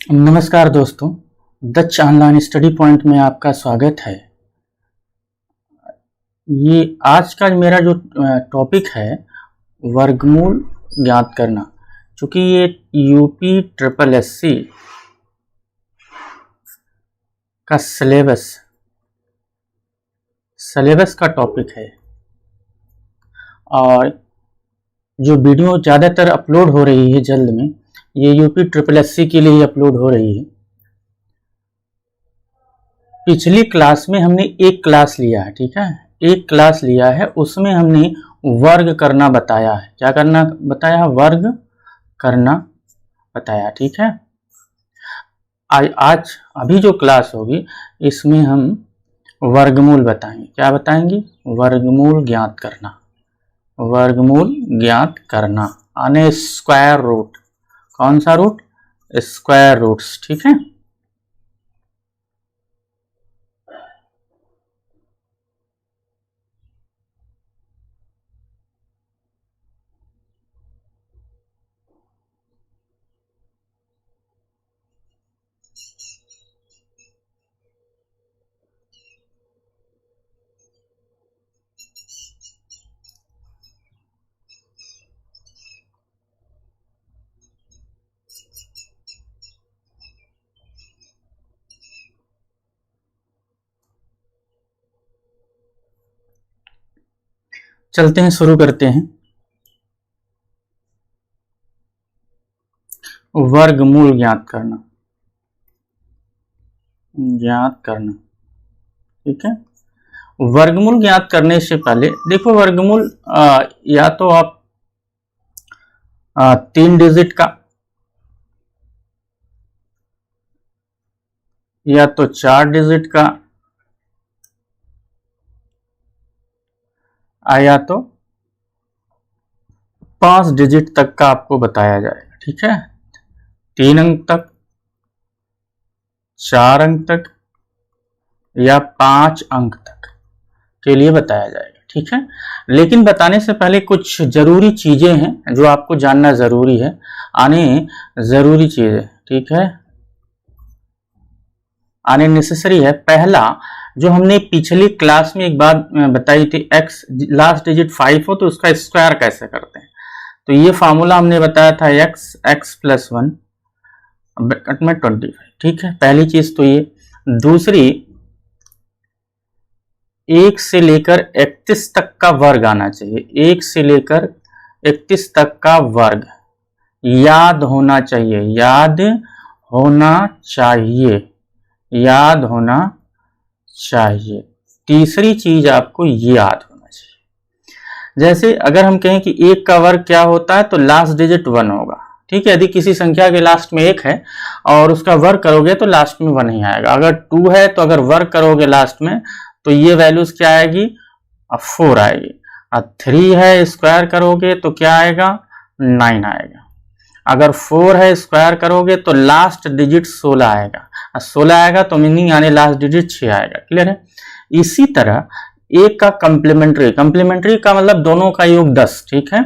नमस्कार दोस्तों, दक्ष online study point में आपका स्वागत है। ये आज का मेरा जो टॉपिक है वर्गमूल ज्ञात करना, चूँकि ये यूपी ट्रिपल एससी का सिलेबस का टॉपिक है और जो वीडियो ज़्यादातर अपलोड हो रही है जल्द में, ये यूपी ट्रिपल एससी के लिए अपलोड हो रही है। पिछली क्लास में हमने एक क्लास लिया है, ठीक है, एक क्लास लिया है, उसमें हमने वर्ग करना बताया है। क्या करना बताया? वर्ग करना बताया, ठीक है। आज अभी जो क्लास होगी इसमें हम वर्गमूल बताएंगे। क्या बताएंगे? वर्गमूल ज्ञात करना, वर्गमूल ज्ञात करना यानी स्क्वायर रूट। कौन सा रूट? स्क्वायर रूट्स, ठीक है। चलते हैं, शुरू करते हैं। वर्गमूल ज्ञात करना, ठीक है। वर्गमूल ज्ञात करने से पहले देखो, वर्गमूल या तो आप 3 डिजिट का, या तो 4 डिजिट का, या तो 5 डिजिट तक का आपको बताया जाएगा, ठीक है। 3 अंक तक, 4 अंक तक या 5 अंक तक के लिए बताया जाएगा, ठीक है। लेकिन बताने से पहले कुछ जरूरी चीजें हैं जो आपको जानना जरूरी है, आने जरूरी चीजें, ठीक है, आने नेसेसरी है। पहला, जो हमने पिछली क्लास में एक बात बताई थी, x लास्ट डिजिट 5 हो तो उसका स्क्वायर कैसे करते हैं, तो ये फार्मूला हमने बताया था x प्लस 1 ब्रैकेट में 25, ठीक है। पहली चीज तो ये। दूसरी, 1 से लेकर 31 तक का वर्ग आना चाहिए। 1 से लेकर 31 तक का वर्ग याद होना चाहिए, याद होना चाहिए, याद होना चाहिए। तीसरी चीज आपको ये याद होना चाहिए, जैसे अगर हम कहें कि 1 का वर्ग क्या होता है तो लास्ट डिजिट 1 होगा, ठीक है। यदि किसी संख्या के लास्ट में 1 है और उसका वर्ग करोगे तो लास्ट में 1 ही आएगा। अगर 2 है तो अगर वर्ग करोगे लास्ट में तो ये वैल्यूज क्या आएगी? 4 आएगी। और 3 है, स्क्वायर करोगे तो क्या आएगा? 9 आएगा। अगर 4 है, स्क्वायर करोगे तो लास्ट डिजिट 16 आएगा, 16 आएगा तो मीनिंग यानी लास्ट डिजिट 6 आएगा। क्लियर है? इसी तरह 1 का कंप्लीमेंट्री का मतलब दोनों का योग 10, ठीक है।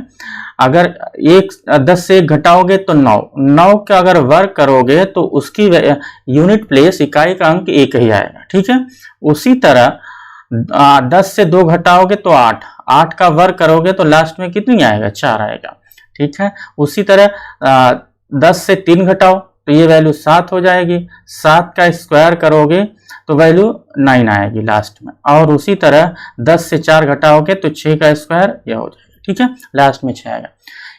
अगर 10 से 1 घटाओगे तो 9 का अगर वर्ग करोगे तो उसकी यूनिट प्लेस, इकाई का अंक 1 ही आएगा, ठीक है। उसी तरह 10 से 2 घटाओगे तो 8 का वर्ग करोगे तो लास्ट में कितनी आएगा? 4 आएगा, ठीक है। उसी तरह 10 से 3 घटाओ तो ये वैल्यू 7 हो जाएगी, 7 का स्क्वायर करोगे तो वैल्यू 9 आएगी लास्ट में, और उसी तरह 10 से 4 घटाओगे तो 6 का स्क्वायर यह हो जाएगा, ठीक है, लास्ट में 6 आएगा।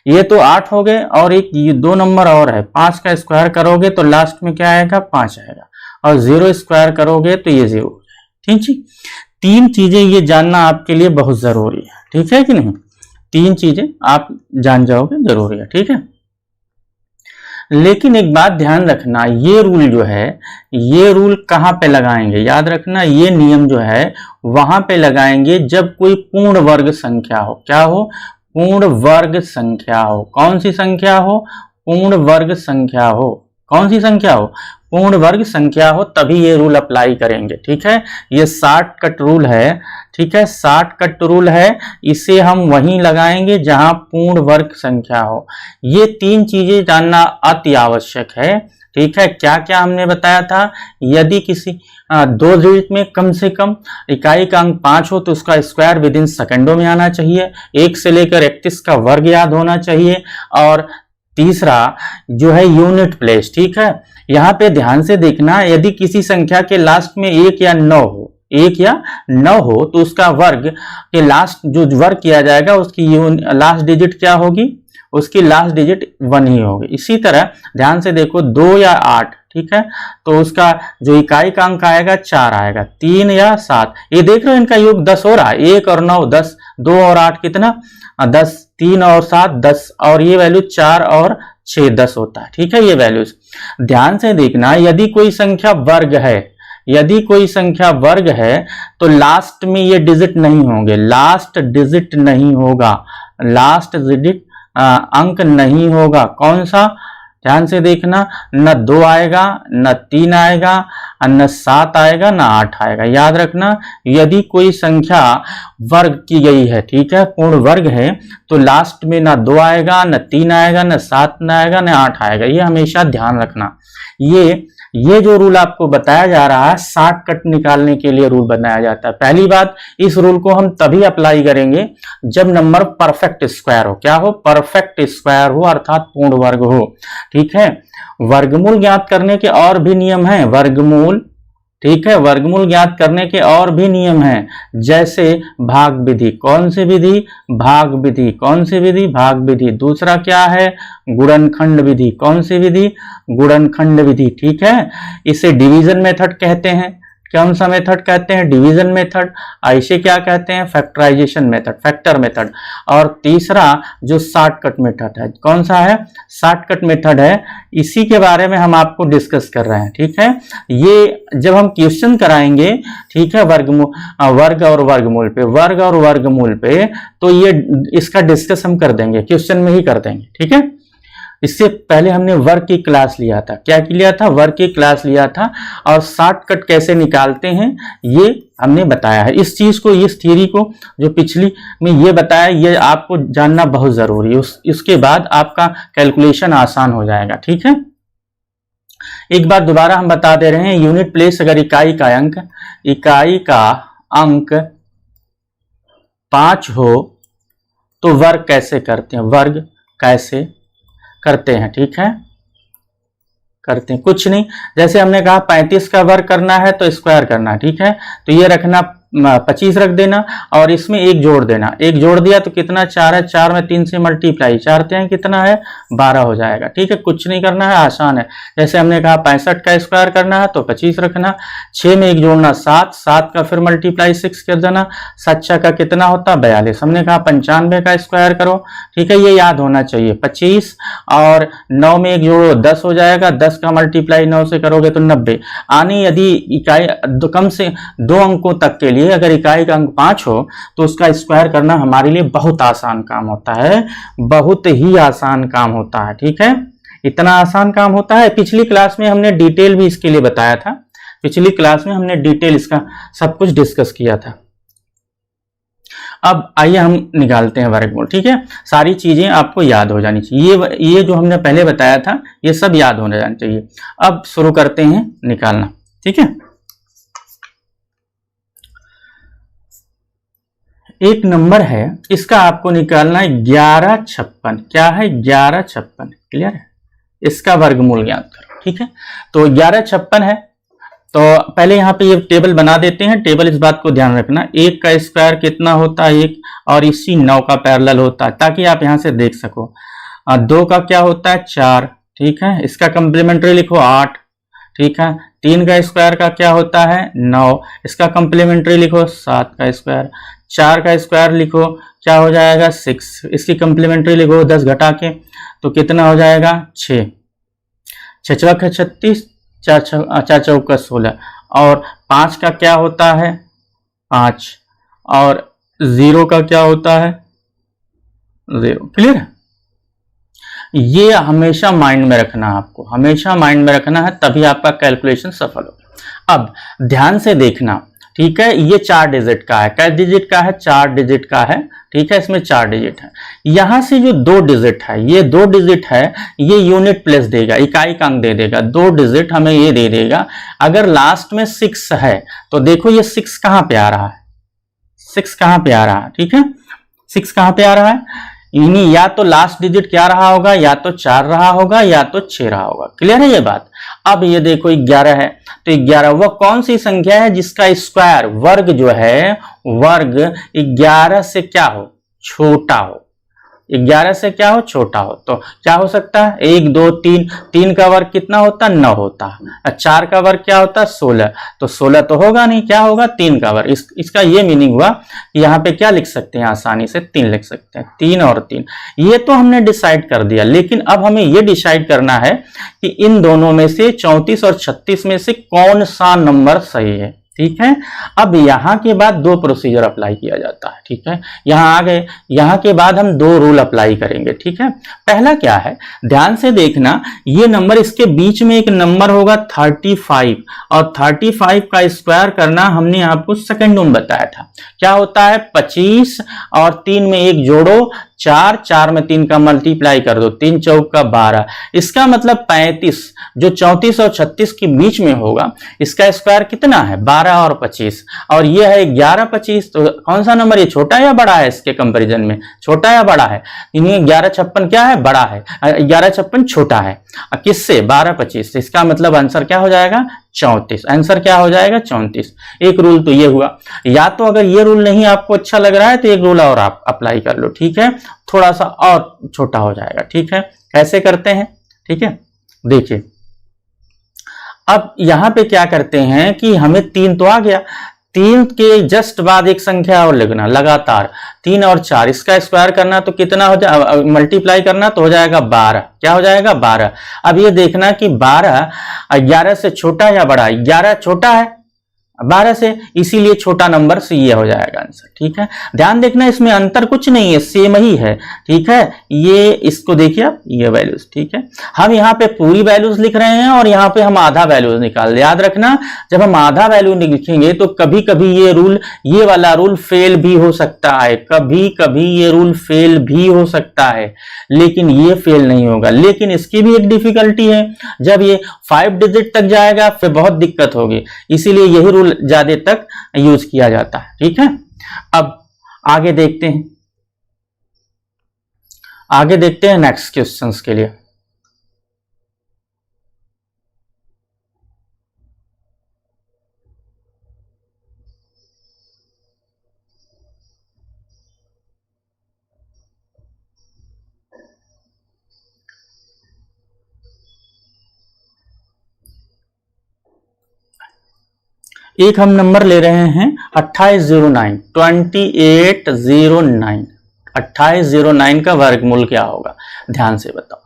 ये तो 8 हो गए, और एक ये 2 नंबर और है, 5 का स्क्वायर करोगे तो लास्ट में क्या आएगा, 5 आएगा, और 0 स्क्वायर करोगे तो ये 0 हो जाएगा, ठीक जी। 3 चीजें ये जानना आपके लिए बहुत जरूरी है, ठीक है कि नहीं, 3 चीजें आप जान जाओगे जरूरी है, ठीक है। लेकिन एक बात ध्यान रखना, ये रूल जो है, ये रूल कहाँ पे लगाएंगे, याद रखना, ये नियम जो है वहां पे लगाएंगे जब कोई पूर्ण वर्ग संख्या हो। क्या हो, पूर्ण वर्ग संख्या हो। कौन सी संख्या हो, पूर्ण वर्ग संख्या हो। कौन सी संख्या हो, पूर्ण वर्ग संख्या हो, तभी ये रूल अप्लाई करेंगे, ठीक है। ये शॉर्टकट रूल है, ठीक है, शॉर्टकट रूल है, इसे हम वहीं लगाएंगे जहां पूर्ण वर्ग संख्या हो। ये 3 चीजें जानना अति आवश्यक है, ठीक है। क्या क्या हमने बताया था, यदि किसी 2 डिजिट में कम से कम इकाई का अंक 5 हो तो उसका स्क्वायर विद इन सेकेंडों में आना चाहिए, 1 से लेकर 31 का वर्ग याद होना चाहिए, और तीसरा जो है यूनिट प्लेस, ठीक है। यहाँ पे ध्यान से देखना, यदि किसी संख्या के लास्ट में 1 या 9 हो, 1 या 9 हो तो उसका वर्ग के लास्ट जो वर्ग किया जाएगा उसकी लास्ट डिजिट क्या होगी, उसकी लास्ट डिजिट 1 ही होगी। इसी तरह ध्यान से देखो, 2 या 8, ठीक है, तो उसका जो इकाई का अंक आएगा 4 आएगा, 3 या 7, ये देख रहे हो इनका योग 10 हो रहा है, 1 और 9 10, 2 और 8 कितना 10, 3 और 7 10, और ये वैल्यू 4 और 6 10 होता है, ठीक है। ये वैल्यूज ध्यान से देखना, यदि कोई संख्या वर्ग है, यदि कोई संख्या वर्ग है तो लास्ट में ये डिजिट नहीं होंगे, लास्ट डिजिट नहीं होगा, लास्ट डिजिट अंक नहीं होगा। कौन सा, ध्यान से देखना, न 2 आएगा, न 3 आएगा, न 7 आएगा, न 8 आएगा। याद रखना, यदि कोई संख्या वर्ग की गई है, ठीक है, पूर्ण वर्ग है, तो लास्ट में न 2 आएगा, न 3 आएगा, न 7 न आएगा, न 8 आएगा। ये हमेशा ध्यान रखना। ये जो रूल आपको बताया जा रहा है, शॉर्टकट निकालने के लिए रूल बनाया जाता है। पहली बात, इस रूल को हम तभी अप्लाई करेंगे जब नंबर परफेक्ट स्क्वायर हो। क्या हो, परफेक्ट स्क्वायर हो, अर्थात पूर्ण वर्ग हो, ठीक है। वर्गमूल ज्ञात करने के और भी नियम हैं, वर्गमूल, ठीक है, वर्गमूल ज्ञात करने के और भी नियम हैं, जैसे भाग विधि। कौन सी विधि, भाग विधि। कौन सी विधि, भाग विधि। दूसरा क्या है, गुणनखंड विधि। कौन सी विधि, गुणनखंड विधि, ठीक है। इसे डिवीजन मेथड कहते हैं। कौन सा मेथड कहते हैं, डिवीजन मेथड। ऐसे क्या कहते हैं, फैक्टराइजेशन मेथड, फैक्टर मेथड। और तीसरा जो शॉर्टकट मेथड है, कौन सा है, शॉर्टकट मेथड है। इसी के बारे में हम आपको डिस्कस कर रहे हैं, ठीक है। ये जब हम क्वेश्चन कराएंगे, ठीक है, वर्ग और वर्गमूल पे, वर्ग और वर्गमूल पे, तो ये इसका डिस्कस हम कर देंगे, क्वेश्चन में ही कर देंगे, ठीक है। इससे पहले हमने वर्ग की क्लास लिया था। क्या लिया था, वर्ग की क्लास लिया था, और शॉर्टकट कैसे निकालते हैं ये हमने बताया है। इस चीज को, इस थ्योरी को जो पिछली में ये बताया, ये आपको जानना बहुत जरूरी है। इसके बाद आपका कैलकुलेशन आसान हो जाएगा, ठीक है। एक बार दोबारा हम बता दे रहे हैं, यूनिट प्लेस, अगर इकाई का अंक 5 हो तो वर्ग कैसे करते हैं, वर्ग कैसे करते हैं, ठीक है, करते हैं कुछ नहीं। जैसे हमने कहा 35 का वर्ग करना है तो स्क्वायर करना, ठीक है, तो ये रखना 25 रख देना, और इसमें 1 जोड़ देना। 1 जोड़ दिया तो कितना, 4 है, 4 में 3 से मल्टीप्लाई, 4 हैं कितना है, 12 हो जाएगा, ठीक है। कुछ नहीं करना है, आसान है। जैसे हमने कहा 65 का स्क्वायर करना है तो 25 रखना, 6 में 1 जोड़ना 7, 7 का फिर मल्टीप्लाई 6 कर देना, 7 का कितना होता है 42। हमने कहा 95 का स्क्वायर करो, ठीक है, ये याद होना चाहिए। 25 और 9 में 1 जोड़ो 10 हो जाएगा, 10 का मल्टीप्लाई 9 से करोगे तो 90। आने यदि इकाई कम से 2 अंकों तक के लिए, अगर इकाई का अंक 5 हो तो उसका स्क्वायर करना हमारे लिए बहुत आसान काम होता है, बहुत ही आसान काम होता है, ठीक है। इतना आसान काम होता है, पिछली क्लास में हमने डिटेल भी इसके लिए बताया था। पिछली क्लास में हमने डिटेल इसका सब कुछ डिस्कस किया था। अब आइए हम निकालते हैं वर्गमूल, ठीक है। सारी चीजें आपको याद हो जानी चाहिए, ये जो हमने पहले बताया था ये सब याद होने जाना चाहिए। अब शुरू करते हैं निकालना, ठीक है। एक नंबर है, इसका आपको निकालना है 1156। क्या है? 1156। क्लियर है? इसका वर्गमूल ज्ञात करो। ठीक है, तो 1156 है। तो पहले यहाँ पे ये टेबल बना देते हैं। टेबल, इस बात को ध्यान रखना, 1 का स्क्वायर कितना होता है? 1, और इसी 9 का पैरेलल होता है, ताकि आप यहाँ से देख सको। 2 का क्या होता है? 4। ठीक है, इसका कंप्लीमेंट्री लिखो 8। ठीक है, 3 का स्क्वायर का क्या होता है? 9। इसका कंप्लीमेंट्री लिखो 7 का स्क्वायर। 4 का स्क्वायर लिखो, क्या हो जाएगा? 6। इसकी कंप्लीमेंट्री लिखो 10 घटा के, तो कितना हो जाएगा? 6। 6 चौक 36, 4 चौक 16। और 5 का क्या होता है? 5। और 0 का क्या होता है? 0। क्लियर है? ये हमेशा माइंड में रखना, आपको हमेशा माइंड में रखना है, तभी आपका कैलकुलेशन सफल होगा। अब ध्यान से देखना। ठीक है, ये 4 डिजिट का है। कै डिजिट का है? 4 डिजिट का है। ठीक है, इसमें 4 डिजिट है। यहां से जो 2 डिजिट है, ये 2 डिजिट है, ये यूनिट प्लेस देगा, इकाई का अंक दे देगा। 2 डिजिट हमें ये दे देगा। अगर लास्ट में 6 है तो देखो ये 6 कहां पे आ रहा है? 6 कहां पे आ रहा है? ठीक है, 6 कहां पे आ रहा है? यानी या तो लास्ट डिजिट क्या रहा होगा? या तो 4 रहा होगा, या तो 6 रहा होगा। क्लियर है ये बात? अब ये देखो 11 है, तो 11 वह कौन सी संख्या है जिसका स्क्वायर, वर्ग जो है, वर्ग 11 से क्या हो? छोटा हो। 11 से क्या हो? छोटा हो। तो क्या हो सकता है? 1 2 3। 3 का वर्ग कितना होता है? 9 होता है। 4 का वर्ग क्या होता है? 16। तो 16 तो होगा नहीं, क्या होगा? 3 का वर्ग। इसका ये मीनिंग हुआ कि यहाँ पे क्या लिख सकते हैं? आसानी से 3 लिख सकते हैं। 3 और 3 ये तो हमने डिसाइड कर दिया, लेकिन अब हमें ये डिसाइड करना है कि इन दोनों में से 34 और 36 में से कौन सा नंबर सही है। ठीक है, अब यहां के बाद 2 प्रोसीजर अप्लाई किया जाता है। ठीक है, यहां आ गए, यहां के बाद हम 2 रूल अप्लाई करेंगे। ठीक है, पहला क्या है? ध्यान से देखना, ये नंबर, इसके बीच में एक नंबर होगा 35, और 35 का स्क्वायर करना हमने आपको सेकंड में बताया था। क्या होता है? 25 और 3 में 1 जोड़ो, 4, 4 में 3 का मल्टीप्लाई कर दो, 3 चौक का 12। इसका मतलब 35 जो 34 और 36 के बीच में होगा, इसका स्क्वायर कितना है? 12 और 25, और ये है 11 25। तो कौन सा नंबर, ये छोटा या बड़ा है? इसके कंपैरिजन में छोटा या बड़ा है? इन्हें 1156 क्या है? बड़ा है। 1156 छोटा है किससे? 12 25। इसका मतलब आंसर क्या हो जाएगा? 34। आंसर क्या हो जाएगा? 34। एक रूल तो ये हुआ। या तो अगर ये रूल नहीं आपको अच्छा लग रहा है तो एक रूल और आप अप्लाई कर लो। ठीक है, थोड़ा सा और छोटा हो जाएगा। ठीक है, कैसे करते हैं? ठीक है, देखिए अब यहां पे क्या करते हैं कि हमें 3 तो आ गया, 3 के जस्ट बाद एक संख्या और लिखना लगातार, 3 और 4, इसका स्क्वायर करना तो कितना हो जाएगा? मल्टीप्लाई करना तो हो जाएगा 12। क्या हो जाएगा? 12। अब ये देखना कि 12 11 से छोटा या बड़ा? 11 छोटा है 12 से, इसीलिए छोटा नंबर से ये हो जाएगा आंसर। ठीक है, ध्यान देखना, इसमें अंतर कुछ नहीं है, सेम ही है। ठीक है, ये इसको देखिए आप, ये वैल्यूज। ठीक है, हम यहाँ पे पूरी वैल्यूज लिख रहे हैं और यहाँ पे हम आधा वैल्यूज निकाल। याद रखना, जब हम आधा वैल्यू लिखेंगे तो कभी कभी ये रूल, ये वाला रूल फेल भी हो सकता है, कभी कभी ये रूल फेल भी हो सकता है, लेकिन ये फेल नहीं होगा। लेकिन इसकी भी एक डिफिकल्टी है, जब ये 5 डिजिट तक जाएगा फिर बहुत दिक्कत होगी, इसीलिए यही रूल ज्यादा तक यूज किया जाता है। ठीक है, अब आगे देखते हैं, आगे देखते हैं नेक्स्ट क्वेश्चंस के लिए। एक हम नंबर ले रहे हैं 2809, 2809। 2809 का वर्गमूल क्या होगा? ध्यान से बताओ।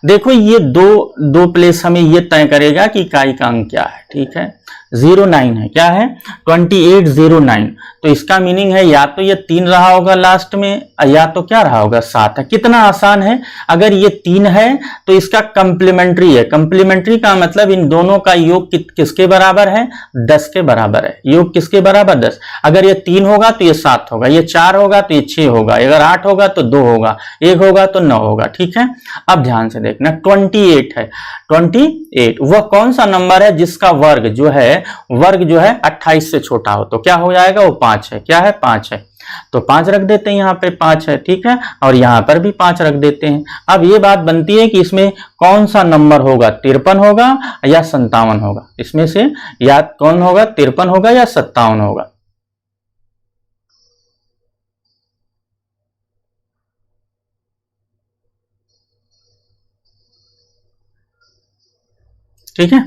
देखो ये दो प्लेस हमें ये तय करेगा कि इकाई का अंक क्या है। ठीक है, 09 है, क्या है? 2809। तो इसका मीनिंग है या तो ये 3 रहा होगा लास्ट में, या तो क्या रहा होगा? 7 है। कितना आसान है, अगर ये 3 है तो इसका कंप्लीमेंट्री है। कंप्लीमेंट्री का मतलब इन दोनों का योग किसके बराबर है? 10 के बराबर है। योग किसके बराबर? 10। अगर ये 3 होगा तो ये 7 होगा, ये 4 होगा तो ये 6 होगा, अगर 8 होगा तो 2 होगा, 1 होगा तो 9 होगा। ठीक है, अब ध्यान से देखना, 28 है। 28 वह कौन सा नंबर है जिसका वर्ग जो है 28 से छोटा हो? तो क्या हो जाएगा? वो 5 है। क्या है? 5 है। तो 5 रख देते हैं, यहाँ पे 5 है, ठीक है, और यहाँ पर भी 5 रख देते हैं। अब ये बात बनती है कि इसमें कौन सा नंबर होगा, 53 होगा या 57 होगा, इसमें से या कौन होगा, 53 होगा या 57 होगा। ठीक है,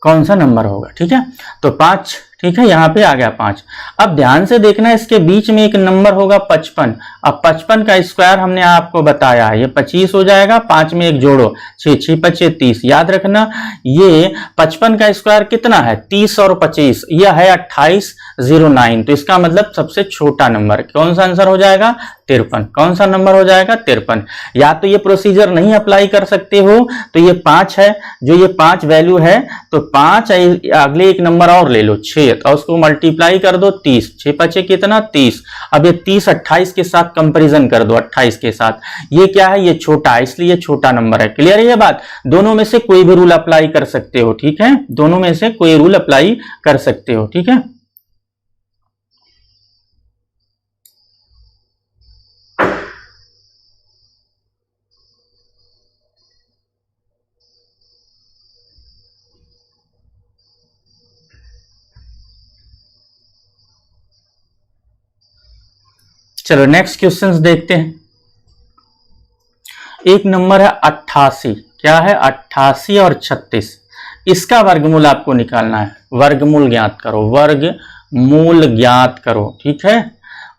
कौन सा नंबर होगा, ठीक है, तो 5, ठीक है, यहां पे आ गया 5। अब ध्यान से देखना, इसके बीच में एक नंबर होगा 55। अब 55 का स्क्वायर हमने आपको बताया है, ये 25 हो जाएगा, 5 में एक जोड़ो, 6 6 5 30। याद रखना ये 55 का स्क्वायर कितना है, 30 और 25, यह है 2809। तो इसका मतलब सबसे छोटा नंबर कौन सा आंसर हो जाएगा, 53। कौन सा नंबर हो जाएगा, 53। या तो ये प्रोसीजर नहीं अप्लाई कर सकते हो, तो ये 5 है, जो ये 5 वैल्यू है, तो 5 अगले एक नंबर और ले लो 6, और उसको मल्टीप्लाई कर दो 30, 6 5 कितना 30। अब ये 30 28 के साथ कंपैरिजन कर दो, 28 के साथ, ये क्या है, ये छोटा है, इसलिए छोटा नंबर है। क्लियर है ये बात, दोनों में से कोई भी रूल अप्लाई कर सकते हो, ठीक है, दोनों में से कोई रूल अप्लाई कर सकते हो, ठीक है। चलो नेक्स्ट क्वेश्चंस देखते हैं। एक नंबर है 88, क्या है 88 और 36, इसका वर्गमूल आपको निकालना है। वर्गमूल ज्ञात करो, वर्गमूल ज्ञात करो, ठीक है,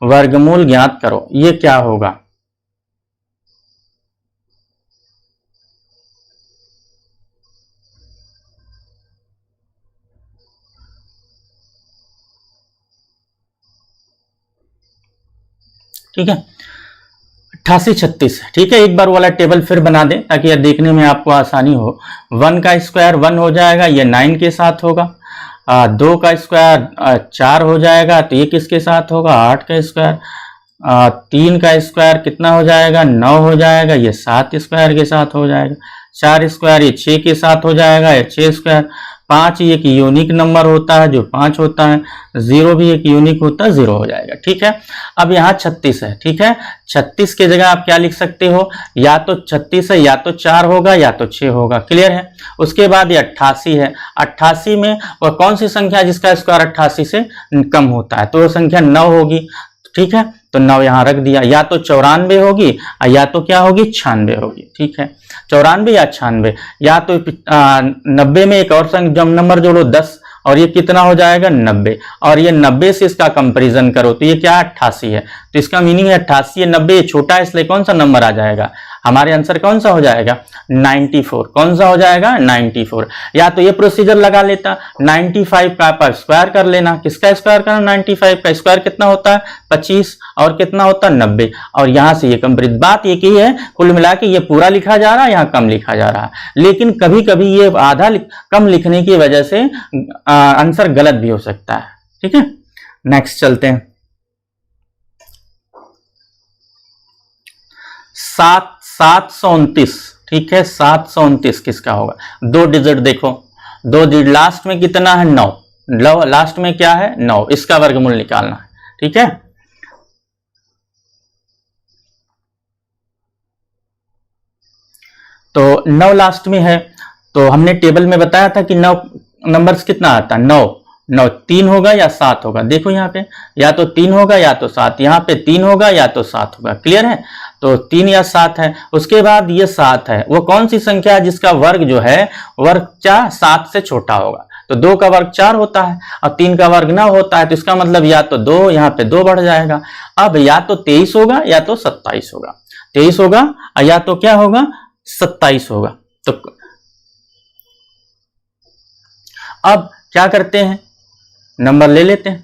वर्गमूल ज्ञात करो, ये क्या होगा, ठीक है, 88 36, ठीक है। एक बार वाला टेबल फिर बना दें ताकि यह देखने में आपको आसानी हो। 1 का स्क्वायर 1 हो जाएगा, ये 9 के साथ होगा। 2 का स्क्वायर 4 हो जाएगा, तो ये किसके साथ होगा, 8 का स्क्वायर। 3 का स्क्वायर कितना हो जाएगा, 9 हो जाएगा, ये 7 स्क्वायर के साथ हो जाएगा। 4 स्क्वायर ये 6 के साथ हो जाएगा, ये 6 स्क्वायर। 5 एक यूनिक नंबर होता है जो 5 होता है। 0 भी एक यूनिक होता है, 0 हो जाएगा, ठीक है। अब यहाँ 36 है, ठीक है, 36 की जगह आप क्या लिख सकते हो, या तो 36 है, या तो 4 होगा, या तो 6 होगा। क्लियर है। उसके बाद ये 88 है। 88 में वह कौन सी संख्या है जिसका स्क्वायर 88 से कम होता है, तो वह संख्या 9 होगी, ठीक है, तो 9 यहां रख दिया। या तो 94 होगी, या तो क्या होगी, 96 होगी, ठीक है, 94 या 96। या तो 90 में एक और नंबर जोड़ो 10, और ये कितना हो जाएगा 90, और ये 90 से इसका कंपैरिजन करो, तो ये क्या 88 है। तो इसका मीनिंग है 88 90 छोटा है, इसलिए कौन सा नंबर आ जाएगा, हमारे आंसर कौन सा हो जाएगा, 94। कौन सा हो जाएगा, 94। या तो ये प्रोसीजर लगा लेता, 95 का पर स्क्वायर कर लेना। किसका स्क्वायर करना, 95 का स्क्वायर कितना होता है 25, और कितना होता है 90, और यहां से ये कंपेरिजन। बात एक ही है, कुल मिला के ये पूरा लिखा जा रहा है, यहाँ कम लिखा जा रहा है, लेकिन कभी कभी ये आधा कम लिखने की वजह से आंसर गलत भी हो सकता है, ठीक है। नेक्स्ट चलते हैं। 729, ठीक है, 729 किसका होगा, 2 डिजिट देखो, 2 डिजिट, लास्ट में कितना है 9, लास्ट में क्या है 9, इसका वर्गमूल निकालना है, ठीक है। तो 9 लास्ट में है, तो हमने टेबल में बताया था कि 9 नंबर्स कितना आता है, 9 9 3 होगा या 7 होगा। देखो यहाँ पे या तो 3 होगा या तो 7, यहाँ पे 3 होगा या तो 7 होगा। क्लियर है, तो 3 या 7 है। उसके बाद ये 7 है, वो कौन सी संख्या है जिसका वर्ग जो है वर्ग 7 से छोटा होगा। तो 2 का वर्ग 4 होता है और 3 का वर्ग 9 होता है, तो इसका मतलब या तो 2, यहाँ पे 2 बढ़ जाएगा। अब या तो 23 होगा या तो 27 होगा, 23 होगा या तो क्या होगा 27 होगा। तो अब क्या करते हैं, नंबर ले लेते हैं।